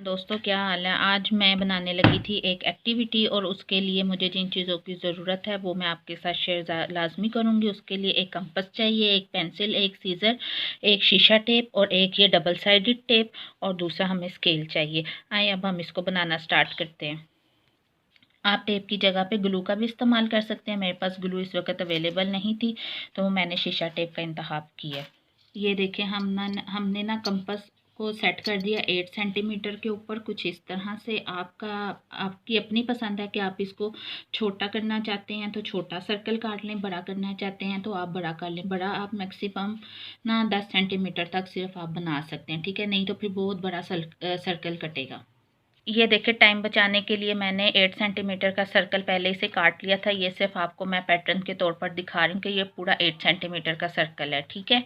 दोस्तों, क्या हाल है। आज मैं बनाने लगी थी एक एक्टिविटी और उसके लिए मुझे जिन चीज़ों की ज़रूरत है वो मैं आपके साथ शेयर लाजमी करूँगी। उसके लिए एक कंपास चाहिए, एक पेंसिल, एक सीज़र, एक शीशा टेप और एक ये डबल साइडेड टेप और दूसरा हमें स्केल चाहिए। आइए अब हम इसको बनाना स्टार्ट करते हैं। आप टेप की जगह पे ग्लू का भी इस्तेमाल कर सकते हैं। मेरे पास ग्लू इस वक्त अवेलेबल नहीं थी तो मैंने शीशा टेप का इंतखाब किया। ये देखें, हमने ना कंपास को सेट कर दिया 8 सेंटीमीटर के ऊपर। कुछ इस तरह से आपकी अपनी पसंद है कि आप इसको छोटा करना चाहते हैं तो छोटा सर्कल काट लें, बड़ा करना चाहते हैं तो आप बड़ा कर लें। बड़ा आप मैक्सिमम ना 10 सेंटीमीटर तक सिर्फ आप बना सकते हैं, ठीक है, नहीं तो फिर बहुत बड़ा सर्कल कटेगा। ये देखिए, टाइम बचाने के लिए मैंने 8 सेंटीमीटर का सर्कल पहले से काट लिया था। ये सिर्फ आपको मैं पैटर्न के तौर पर दिखा रही हूँ कि ये पूरा 8 सेंटीमीटर का सर्कल है, ठीक है।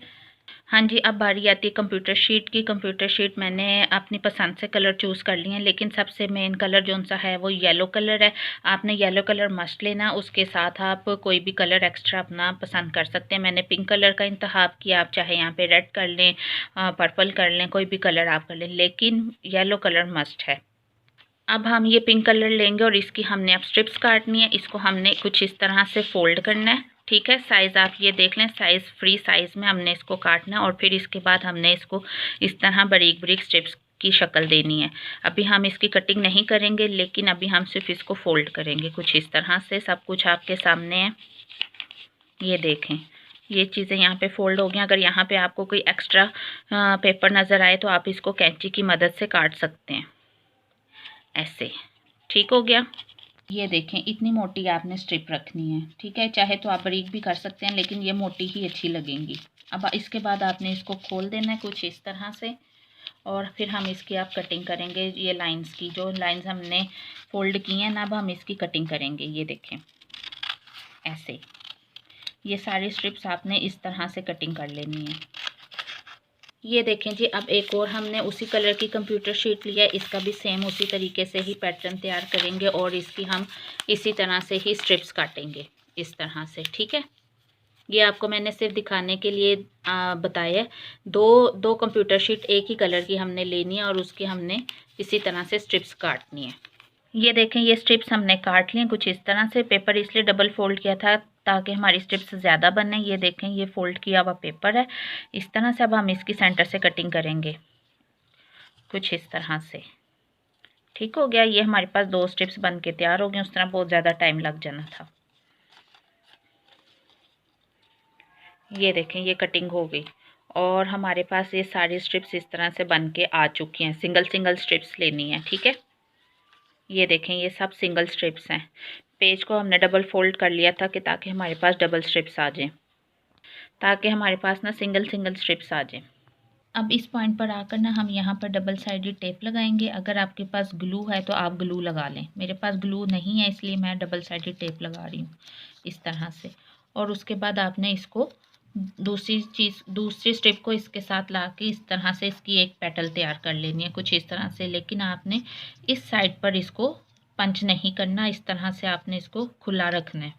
हाँ जी, अब बारी आती है कंप्यूटर शीट की। कंप्यूटर शीट मैंने अपनी पसंद से कलर चूज़ कर लिए हैं, लेकिन सबसे मेन कलर जो सा है वो येलो कलर है। आपने येलो कलर मस्ट लेना, उसके साथ आप कोई भी कलर एक्स्ट्रा अपना पसंद कर सकते हैं। मैंने पिंक कलर का इंतखाब किया, आप चाहे यहाँ पे रेड कर लें, पर्पल कर लें, कोई भी कलर आप कर लें, लेकिन येलो कलर मस्ट है। अब हम ये पिंक कलर लेंगे और इसकी हमने अब स्ट्रिप्स काटनी है। इसको हमने कुछ इस तरह से फोल्ड करना है, ठीक है। साइज़ आप ये देख लें, साइज़ फ्री साइज़ में हमने इसको काटना है और फिर इसके बाद हमने इसको इस तरह बारीक बारीक स्ट्रिप्स की शक्ल देनी है। अभी हम इसकी कटिंग नहीं करेंगे, लेकिन अभी हम सिर्फ इसको फोल्ड करेंगे कुछ इस तरह से। सब कुछ आपके सामने है, ये देखें, ये चीज़ें यहाँ पे फोल्ड हो गई। अगर यहाँ पे आपको कोई एक्स्ट्रा पेपर नज़र आए तो आप इसको कैंची की मदद से काट सकते हैं, ऐसे। ठीक हो गया। ये देखें, इतनी मोटी आपने स्ट्रिप रखनी है, ठीक है। चाहे तो आप बारीक भी कर सकते हैं, लेकिन ये मोटी ही अच्छी लगेंगी। अब इसके बाद आपने इसको खोल देना है कुछ इस तरह से और फिर हम इसकी आप कटिंग करेंगे। ये लाइंस की, जो लाइंस हमने फोल्ड की हैं ना, अब हम इसकी कटिंग करेंगे। ये देखें, ऐसे ये सारी स्ट्रिप्स आपने इस तरह से कटिंग कर लेनी है। ये देखें जी, अब एक और हमने उसी कलर की कंप्यूटर शीट लिया है। इसका भी सेम उसी तरीके से ही पैटर्न तैयार करेंगे और इसकी हम इसी तरह से ही स्ट्रिप्स काटेंगे इस तरह से, ठीक है। ये आपको मैंने सिर्फ दिखाने के लिए बताया है। दो कंप्यूटर शीट एक ही कलर की हमने लेनी है और उसकी हमने इसी तरह से स्ट्रिप्स काटनी है। ये देखें, ये स्ट्रिप्स हमने काट लिए कुछ इस तरह से। पेपर इसलिए डबल फोल्ड किया था ताकि हमारी स्ट्रिप्स ज़्यादा बने। ये देखें, ये फोल्ड किया हुआ पेपर है इस तरह से। अब हम इसकी सेंटर से कटिंग करेंगे कुछ इस तरह से। ठीक हो गया। ये हमारे पास 2 स्ट्रिप्स बन के तैयार हो गए। उस तरह बहुत ज़्यादा टाइम लग जाना था। ये देखें, ये कटिंग हो गई और हमारे पास ये सारी स्ट्रिप्स इस तरह से बन के आ चुकी हैं। सिंगल सिंगल स्ट्रिप्स लेनी है, ठीक है। ये देखें, ये सब सिंगल स्ट्रिप्स हैं। पेज को हमने डबल फोल्ड कर लिया था कि ताकि हमारे पास डबल स्ट्रिप्स आ जाएं, ताकि हमारे पास ना सिंगल सिंगल स्ट्रिप्स आ जाएं। अब इस पॉइंट पर आकर ना हम यहाँ पर डबल साइडेड टेप लगाएंगे। अगर आपके पास ग्लू है तो आप ग्लू लगा लें। मेरे पास ग्लू नहीं है, इसलिए मैं डबल साइडेड टेप लगा रही हूँ इस तरह से। और उसके बाद आपने इसको दूसरी स्ट्रिप को इसके साथ ला के इस तरह से इसकी एक पेटल तैयार कर लेनी है कुछ इस तरह से। लेकिन आपने इस साइड पर इसको पंच नहीं करना, इस तरह से आपने इसको खुला रखना है।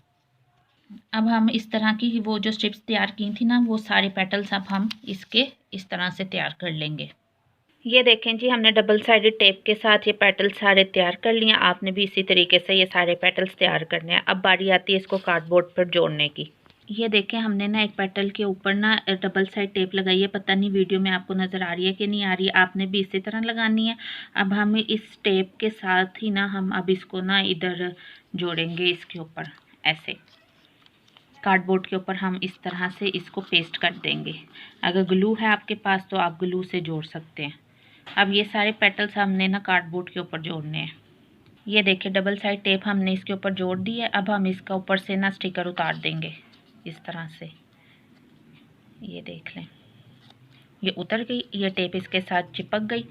अब हम इस तरह की वो जो स्ट्रिप्स तैयार की थी ना, वो सारे पेटल्स अब हम इसके इस तरह से तैयार कर लेंगे। ये देखें जी, हमने डबल साइडेड टेप के साथ ये पेटल्स सारे तैयार कर लिए। आपने भी इसी तरीके से ये सारे पेटल्स तैयार करने हैं। अब बारी आती है इसको कार्डबोर्ड पर जोड़ने की। ये देखें, हमने ना एक पेटल के ऊपर ना डबल साइड टेप लगाई है। पता नहीं वीडियो में आपको नज़र आ रही है कि नहीं आ रही है। आपने भी इसी तरह लगानी है। अब हमें इस टेप के साथ ही ना हम अब इसको ना इधर जोड़ेंगे, इसके ऊपर ऐसे कार्डबोर्ड के ऊपर हम इस तरह से इसको पेस्ट कर देंगे। अगर ग्लू है आपके पास तो आप ग्लू से जोड़ सकते हैं। अब ये सारे पेटल्स हमने ना कार्डबोर्ड के ऊपर जोड़ने हैं। ये देखिए, डबल साइड टेप हमने इसके ऊपर जोड़ दी है। अब हम इसका ऊपर से ना स्टिकर उतार देंगे इस तरह से। ये देख लें, ये उतर गई, ये टेप इसके साथ चिपक गई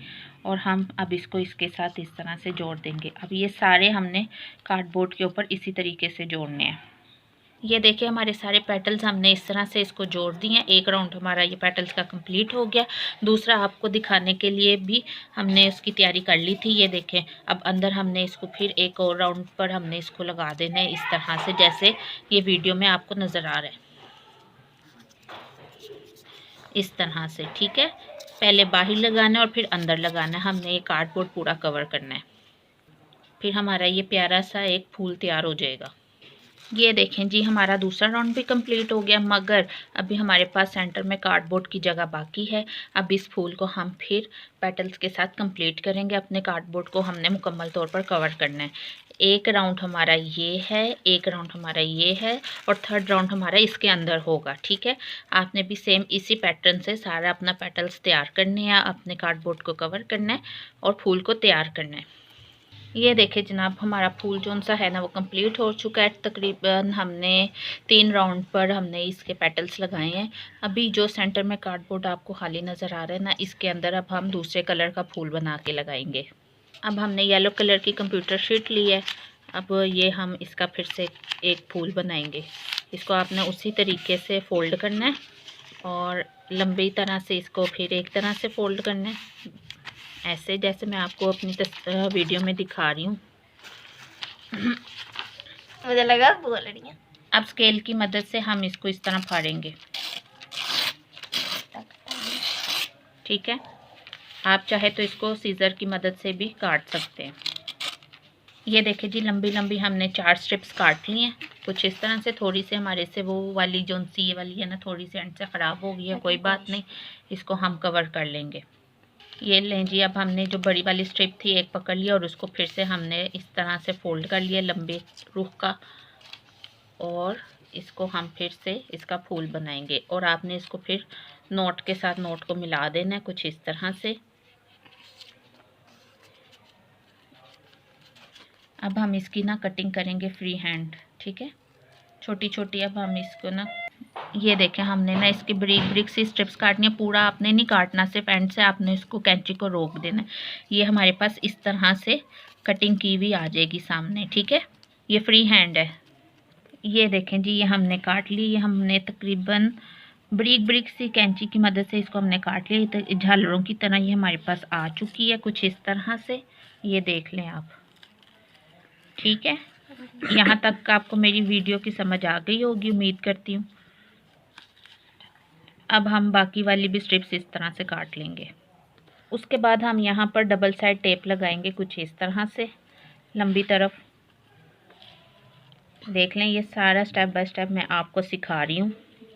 और हम अब इसको इसके साथ इस तरह से जोड़ देंगे। अब ये सारे हमने कार्डबोर्ड के ऊपर इसी तरीके से जोड़ने हैं। ये देखिए, हमारे सारे पेटल्स हमने इस तरह से इसको जोड़ दिए हैं। एक राउंड हमारा ये पेटल्स का कंप्लीट हो गया। दूसरा आपको दिखाने के लिए भी हमने इसकी तैयारी कर ली थी। ये देखें, अब अंदर हमने इसको फिर एक और राउंड पर हमने इसको लगा देना है इस तरह से, जैसे ये वीडियो में आपको नज़र आ रहा है इस तरह से, ठीक है। पहले बाहर लगाना है और फिर अंदर लगाना है। हमने ये कार्डबोर्ड पूरा कवर करना है, फिर हमारा ये प्यारा सा एक फूल तैयार हो जाएगा। ये देखें जी, हमारा दूसरा राउंड भी कंप्लीट हो गया, मगर अभी हमारे पास सेंटर में कार्डबोर्ड की जगह बाकी है। अब इस फूल को हम फिर पेटल्स के साथ कंप्लीट करेंगे। अपने कार्डबोर्ड को हमने मुकम्मल तौर पर कवर करना है। एक राउंड हमारा ये है, एक राउंड हमारा ये है और थर्ड राउंड हमारा इसके अंदर होगा। ठीक है, आपने भी सेम इसी पैटर्न से सारा अपना पेटल्स तैयार करने हैं, अपने कार्डबोर्ड को कवर करना है और फूल को तैयार करना है। ये देखिए जनाब, हमारा फूल जोन सा है ना वो कंप्लीट हो चुका है। तकरीबन हमने 3 राउंड पर हमने इसके पेटल्स लगाए हैं। अभी जो सेंटर में कार्डबोर्ड आपको खाली नज़र आ रहा है ना, इसके अंदर अब हम दूसरे कलर का फूल बना के लगाएंगे। अब हमने येलो कलर की कंप्यूटर शीट ली है। अब ये हम इसका फिर से एक फूल बनाएंगे। इसको आपने उसी तरीके से फ़ोल्ड करना है और लंबी तरह से इसको फिर एक तरह से फ़ोल्ड करना है, ऐसे जैसे मैं आपको अपनी वीडियो में दिखा रही हूँ। मुझे लगा बोल रही है। अब स्केल की मदद से हम इसको इस तरह फाड़ेंगे। ठीक है, आप चाहे तो इसको सीज़र की मदद से भी काट सकते हैं। ये देखिए जी, लंबी लंबी हमने 4 स्ट्रिप्स काट ली हैं, कुछ इस तरह से। थोड़ी सी हमारे से वो वाली जो सी ये वाली है ना, थोड़ी सी एंड से ख़राब हो गई है, कोई बात नहीं, इसको हम कवर कर लेंगे। ये लें जी, अब हमने जो बड़ी वाली स्ट्रिप थी एक पकड़ लिया और उसको फिर से हमने इस तरह से फ़ोल्ड कर लिया लंबे रुख का, और इसको हम फिर से इसका फूल बनाएंगे। और आपने इसको फिर नोट के साथ नोट को मिला देना है कुछ इस तरह से। अब हम इसकी ना कटिंग करेंगे फ्री हैंड। ठीक है, छोटी छोटी। अब हम इसको ना, ये देखें, हमने ना इसकी ब्रिक ब्रिक सी स्ट्रिप्स काटनी है। पूरा आपने नहीं काटना, सिर्फ एंड से आपने इसको कैंची को रोक देना है। ये हमारे पास इस तरह से कटिंग की हुई आ जाएगी सामने। ठीक है, ये फ्री हैंड है। ये देखें जी, ये हमने काट ली। ये हमने तकरीबन ब्रिक ब्रिक सी कैंची की मदद से इसको हमने काट लिया। तो झालरों की तरह ये हमारे पास आ चुकी है कुछ इस तरह से, ये देख लें आप। ठीक है, यहाँ तक आपको मेरी वीडियो की समझ आ गई होगी, उम्मीद करती हूँ। अब हम बाकी वाली भी स्ट्रिप्स इस तरह से काट लेंगे। उसके बाद हम यहाँ पर डबल साइड टेप लगाएंगे कुछ इस तरह से लंबी तरफ। देख लें, ये सारा स्टेप बाय स्टेप मैं आपको सिखा रही हूँ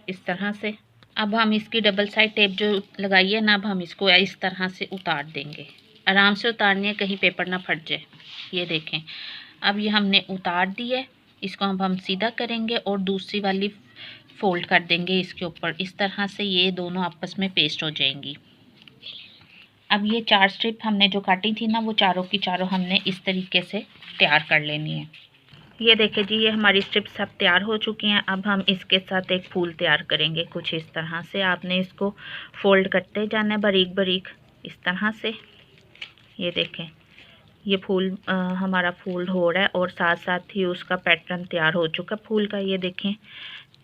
इस तरह से। अब हम इसकी डबल साइड टेप जो लगाई है ना, अब हम इसको इस तरह से उतार देंगे। आराम से उतारनी है, कहीं पेपर ना फट जाए। ये देखें, अब ये हमने उतार दी है। इसको अब हम सीधा करेंगे और दूसरी वाली फोल्ड कर देंगे इसके ऊपर। इस तरह से ये दोनों आपस में पेस्ट हो जाएंगी। अब ये 4 स्ट्रिप हमने जो काटी थी ना, वो चारों की चारों हमने इस तरीके से तैयार कर लेनी है। ये देखिए जी, ये हमारी स्ट्रिप सब तैयार हो चुकी हैं। अब हम इसके साथ एक फूल तैयार करेंगे कुछ इस तरह से। आपने इसको फोल्ड करते जाना है बारीक बारीक इस तरह से। ये देखें, ये फूल हमारा फूल हो रहा है और साथ साथ ही उसका पैटर्न तैयार हो चुका फूल का। ये देखें,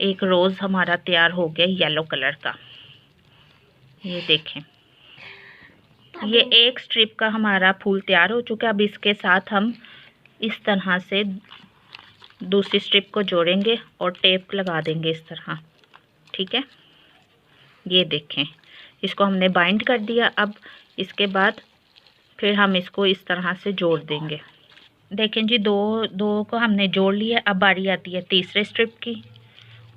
एक रोज़ हमारा तैयार हो गया येलो कलर का। ये देखें, ये एक स्ट्रिप का हमारा फूल तैयार हो चुका है। अब इसके साथ हम इस तरह से दूसरी स्ट्रिप को जोड़ेंगे और टेप लगा देंगे इस तरह। ठीक है, ये देखें, इसको हमने बाइंड कर दिया। अब इसके बाद फिर हम इसको इस तरह से जोड़ देंगे। देखें जी, दो को हमने जोड़ लिया। अब बारी आती है तीसरे स्ट्रिप की।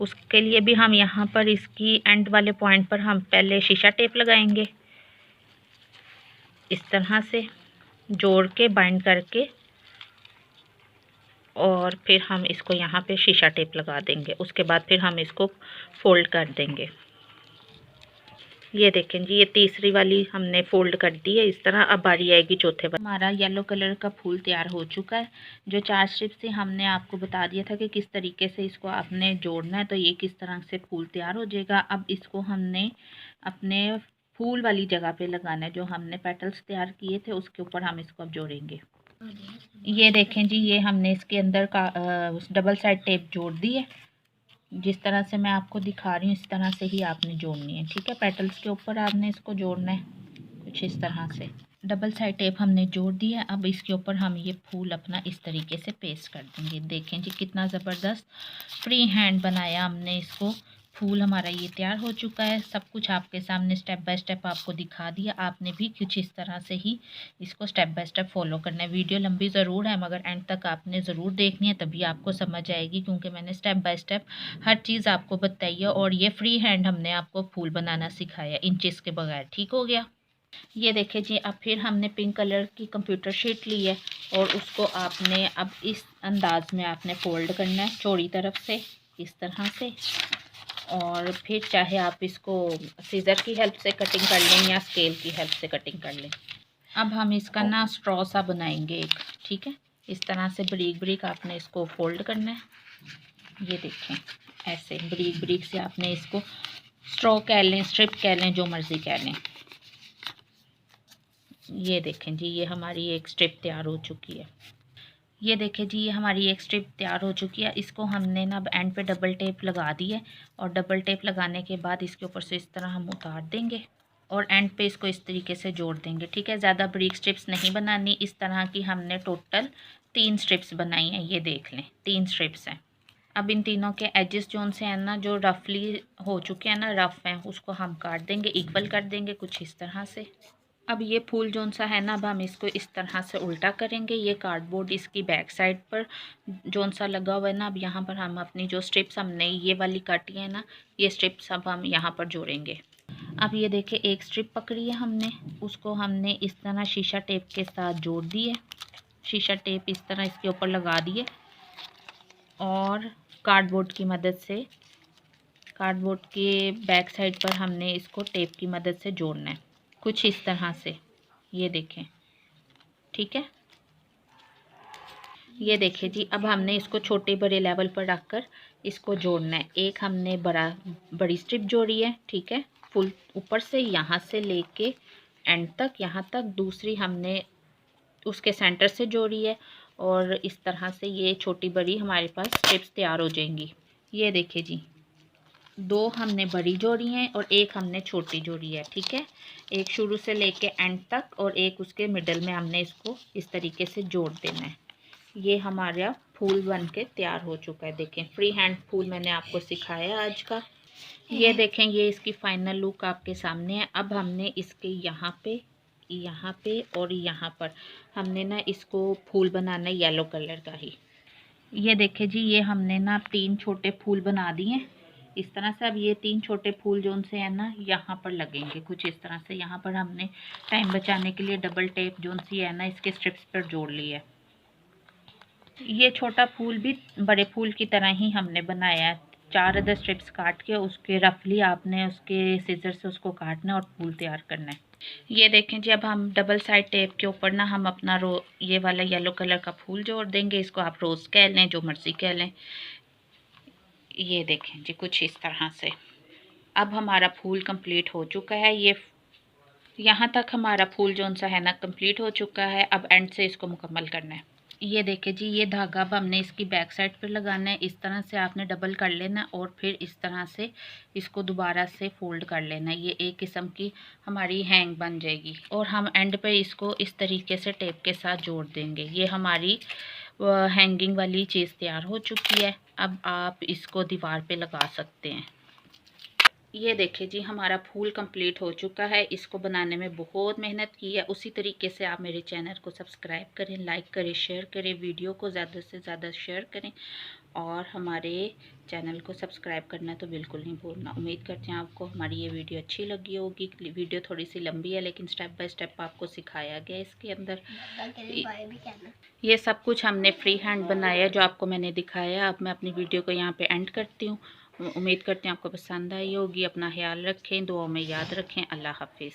उसके लिए भी हम यहाँ पर इसकी एंड वाले पॉइंट पर हम पहले शीशा टेप लगाएंगे इस तरह से जोड़ के बाइंड करके, और फिर हम इसको यहाँ पे शीशा टेप लगा देंगे। उसके बाद फिर हम इसको फोल्ड कर देंगे। ये देखें जी, ये तीसरी वाली हमने फोल्ड कर दी है इस तरह। अब बारी आएगी चौथे बार। हमारा येलो कलर का फूल तैयार हो चुका है। जो 4 स्ट्रिप्स थी हमने आपको बता दिया था कि किस तरीके से इसको आपने जोड़ना है, तो ये किस तरह से फूल तैयार हो जाएगा। अब इसको हमने अपने फूल वाली जगह पे लगाना है, जो हमने पेटल्स तैयार किए थे उसके ऊपर हम इसको अब जोड़ेंगे। ये देखें जी, ये हमने इसके अंदर का डबल साइड टेप जोड़ दी है। जिस तरह से मैं आपको दिखा रही हूँ इस तरह से ही आपने जोड़नी है। ठीक है, पेटल्स के ऊपर आपने इसको जोड़ना है कुछ इस तरह से। डबल साइड टेप हमने जोड़ दी है। अब इसके ऊपर हम ये फूल अपना इस तरीके से पेस्ट कर देंगे। देखें जी, कितना ज़बरदस्त फ्री हैंड बनाया हमने इसको। फूल हमारा ये तैयार हो चुका है। सब कुछ आपके सामने स्टेप बाय स्टेप आपको दिखा दिया। आपने भी कुछ इस तरह से ही इसको स्टेप बाय स्टेप फॉलो करना है। वीडियो लंबी ज़रूर है मगर एंड तक आपने ज़रूर देखनी है, तभी आपको समझ आएगी, क्योंकि मैंने स्टेप बाय स्टेप हर चीज़ आपको बताई है। और ये फ्री हैंड हमने आपको फूल बनाना सिखाया इंचेस के बगैर। ठीक हो गया। ये देखें जी, अब फिर हमने पिंक कलर की कंप्यूटर शीट ली है और उसको आपने अब इस अंदाज में आपने फोल्ड करना है, चौड़ी तरफ से इस तरह से। और फिर चाहे आप इसको सीज़र की हेल्प से कटिंग कर लें या स्केल की हेल्प से कटिंग कर लें। अब हम इसका ना स्ट्रॉ सा बनाएंगे एक। ठीक है, इस तरह से बारीक बारीक आपने इसको फोल्ड करना है। ये देखें, ऐसे बारीक बारीक से आपने इसको स्ट्रॉ कह लें, स्ट्रिप कह लें, जो मर्ज़ी कह लें। ये देखें जी, ये हमारी एक स्ट्रिप तैयार हो चुकी है। ये देखें जी, ये हमारी एक स्ट्रिप तैयार हो चुकी है। इसको हमने ना एंड पे डबल टेप लगा दी है और डबल टेप लगाने के बाद इसके ऊपर से इस तरह हम उतार देंगे और एंड पे इसको इस तरीके से जोड़ देंगे। ठीक है, ज़्यादा बारीक स्ट्रिप्स नहीं बनानी। इस तरह की हमने टोटल 3 स्ट्रिप्स बनाई हैं। ये देख लें, 3 स्ट्रिप्स हैं। अब इन तीनों के एजेस जोन से है ना, जो रफली हो चुके हैं ना, रफ हैं, उसको हम काट देंगे, इक्वल कर देंगे कुछ इस तरह से। अब ये फूल जोन सा है ना, अब हम इसको इस तरह से उल्टा करेंगे। ये कार्डबोर्ड इसकी बैक साइड पर जोन सा लगा हुआ है ना, अब यहाँ पर हम अपनी जो स्ट्रिप्स हमने ये वाली काटी है ना, ये स्ट्रिप्स अब हम यहाँ पर जोड़ेंगे। अब ये देखें, एक स्ट्रिप पकड़ी है हमने, उसको हमने इस तरह शीशा टेप के साथ जोड़ दी है। शीशा टेप इस तरह इसके ऊपर लगा दिए और कार्डबोर्ड की मदद से, कार्डबोर्ड के बैक साइड पर हमने इसको टेप की मदद से जोड़ना है कुछ इस तरह से। ये देखें, ठीक है। ये देखें जी, अब हमने इसको छोटे बड़े लेवल पर रखकर इसको जोड़ना है। एक हमने बड़ी स्ट्रिप जोड़ी है, ठीक है, फुल ऊपर से यहाँ से लेके एंड तक, यहाँ तक। दूसरी हमने उसके सेंटर से जोड़ी है और इस तरह से ये छोटी बड़ी हमारे पास स्ट्रिप्स तैयार हो जाएंगी। ये देखें जी, 2 हमने बड़ी जोड़ी हैं और एक हमने छोटी जोड़ी है। ठीक है, एक शुरू से लेके एंड तक और एक उसके मिडल में हमने इसको इस तरीके से जोड़ देना है। ये हमारा फूल बन के तैयार हो चुका है। देखें, फ्री हैंड फूल मैंने आपको सिखाया आज का। ये देखें, ये इसकी फाइनल लुक आपके सामने है। अब हमने इसके यहाँ पे और यहाँ पर हमने ना इसको फूल बनाना है येलो कलर का ही। ये देखें जी, ये हमने ना 3 छोटे फूल बना दिए इस तरह से। अब ये 3 छोटे फूल जो उनसे है ना, यहाँ पर लगेंगे कुछ इस तरह से। यहाँ पर हमने टाइम बचाने के लिए डबल टेप जो सी है ना, इसके स्ट्रिप्स पर जोड़ ली है। ये छोटा फूल भी बड़े फूल की तरह ही हमने बनाया है। 4 अदर स्ट्रिप्स काट के उसके रफली आपने उसके सीजर से उसको काटना और फूल तैयार करना है। ये देखें जी, अब हम डबल साइड टेप के ऊपर ना हम अपना ये वाला येलो कलर का फूल जोड़ देंगे। इसको आप रोज़ कह लें, जो मर्ज़ी कह लें। ये देखें जी, कुछ इस तरह से। अब हमारा फूल कंप्लीट हो चुका है। ये यहाँ तक हमारा फूल जोन सा है ना कंप्लीट हो चुका है। अब एंड से इसको मुकम्मल करना है। ये देखें जी, ये धागा अब हमने इसकी बैक साइड पर लगाना है। इस तरह से आपने डबल कर लेना और फिर इस तरह से इसको दोबारा से फोल्ड कर लेना। ये एक किस्म की हमारी हैंग बन जाएगी और हम एंड पे इसको इस तरीके से टेप के साथ जोड़ देंगे। ये हमारी हैंगिंग वाली चीज़ तैयार हो चुकी है। अब आप इसको दीवार पे लगा सकते हैं। ये देखिए जी, हमारा फूल कंप्लीट हो चुका है। इसको बनाने में बहुत मेहनत की है। उसी तरीके से आप मेरे चैनल को सब्सक्राइब करें, लाइक करें, शेयर करें, वीडियो को ज़्यादा से ज़्यादा शेयर करें और हमारे चैनल को सब्सक्राइब करना तो बिल्कुल नहीं भूलना। उम्मीद करते हैं आपको हमारी ये वीडियो अच्छी लगी होगी। वीडियो थोड़ी सी लंबी है लेकिन स्टेप बाय स्टेप आपको सिखाया गया इसके अंदर। ये सब कुछ हमने फ्री हैंड बनाया जो आपको मैंने दिखाया। अब मैं अपनी वीडियो को यहाँ पे एंड करती हूँ। उम्मीद करते हैं आपको पसंद आई होगी। अपना ख्याल रखें, दुआ में याद रखें। अल्लाह हाफिज़।